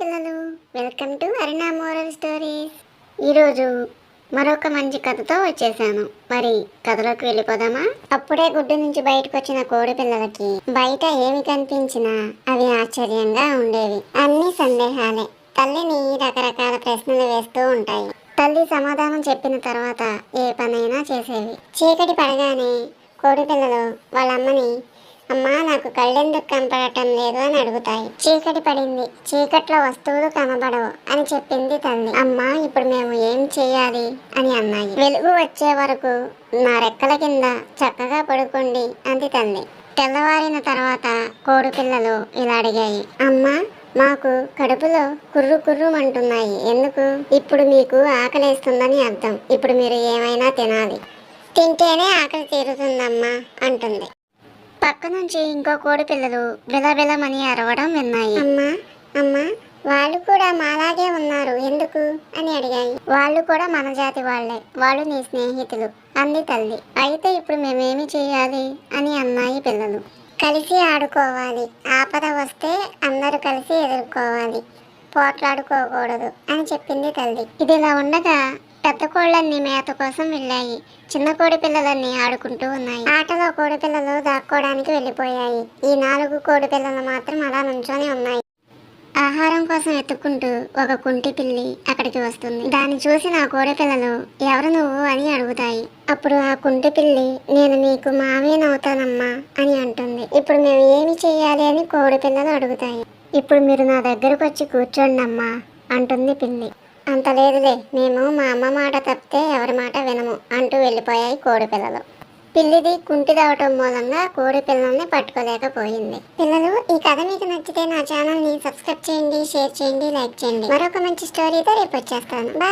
పిల్లలు, welcome to Aruna moral stories. ఈరోజు మరొక మంచి కథతో వచ్చేసాను. మరి కథలోకి వెళ్ళిపోదామా? అప్పుడే గుడ్డు నుంచి బయటకు వచ్చిన కోడి పిల్లలకి బయట ఏమి కనిపించినా అవి ఆశ్చర్యంగా ఉండేవి. అన్ని సందేహాలే. తల్లిని రకరకాల ప్రశ్నలు వేస్తూ ఉంటాయి. తల్లి సమాధానం చెప్పిన తర్వాత ఏ పనైనా చేసేవి. చీకటి పడగానే కోడి పిల్లలు వాళ్ళ అమ్మని, అమ్మా నాకు కళ్ళెందుకు కనపడటం లేదు అని అడుగుతాయి. చీకటి పడింది, చీకట్లో వస్తువులు కనబడవు అని చెప్పింది తల్లి. అమ్మా ఇప్పుడు మేము ఏం చేయాలి అని అన్నాయి. వెలుగు వచ్చే వరకు నా రెక్కల కింద చక్కగా పడుకోండి అంది తల్లి. తెల్లవారిన తర్వాత కోడి పిల్లలు ఇలా అడిగాయి. అమ్మా మాకు కడుపులో కుర్రు కుర్రుమంటున్నాయి ఎందుకు? ఇప్పుడు మీకు ఆకలేస్తుందని అర్థం. ఇప్పుడు మీరు ఏమైనా తినాలి, తింటేనే ఆకలి తీరుతుందమ్మా అంటుంది. పక్క నుంచి ఇంకో కోడి పిల్లలు బిలబిలమని అరవడం విన్నాయి. అమ్మా అమ్మా వాళ్ళు కూడా మాలాగే ఉన్నారు ఎందుకు అని అడిగాయి. వాళ్ళు కూడా మన జాతి వాళ్లే, వాళ్ళు నీ స్నేహితులు అంది తల్లి. అయితే ఇప్పుడు మేమేమి చేయాలి అని అన్నాయి పిల్లలు. కలిసి ఆడుకోవాలి, ఆపద వస్తే అందరూ కలిసి ఎదుర్కోవాలి, పోట్లాడుకోకూడదు అని చెప్పింది తల్లి. ఇదిలా ఉండగా పెద్ద కోళ్ళన్నీ మేత కోసం వెళ్ళాయి. చిన్న కోడి పిల్లలన్నీ ఆడుకుంటూ ఉన్నాయి. ఆటలో కోడి పిల్లలు దాక్కోవడానికి వెళ్ళిపోయాయి. ఈ 4 కోడి పిల్లలు మాత్రం అలా నుంచొని ఉన్నాయి. ఆహారం కోసం ఎత్తుక్కుంటూ ఒక కుంటి పిల్లి అక్కడికి వస్తుంది. దాన్ని చూసి నా కోడి పిల్లలు ఎవరు నువ్వు అని అడుగుతాయి. అప్పుడు ఆ కుంటి పిల్లి నేను మీకు మామేనవుతానమ్మా అని అంటుంది. ఇప్పుడు మేము ఏమి చెయ్యాలి అని కోడి పిల్లలు అడుగుతాయి. ఇప్పుడు మీరు నా దగ్గరకు వచ్చి కూర్చోండి అమ్మా అంటుంది పిల్లి. అంత లేదులే, మేము మా అమ్మ మాట తప్పితే ఎవరి మాట వినము అంటూ వెళ్ళిపోయాయి కోడి పిల్లలు. పిల్లిది కుంటిదవటం మూలంగా కోడి పిల్లల్ని పట్టుకోలేకపోయింది. పిల్లలు, ఈ కథ మీకు నచ్చితే నా ఛానల్ని సబ్స్క్రైబ్ చేయండి, షేర్ చేయండి, లైక్ చేయండి. మరొక మంచి స్టోరీతో రేపు వచ్చేస్తాను. బాయ్.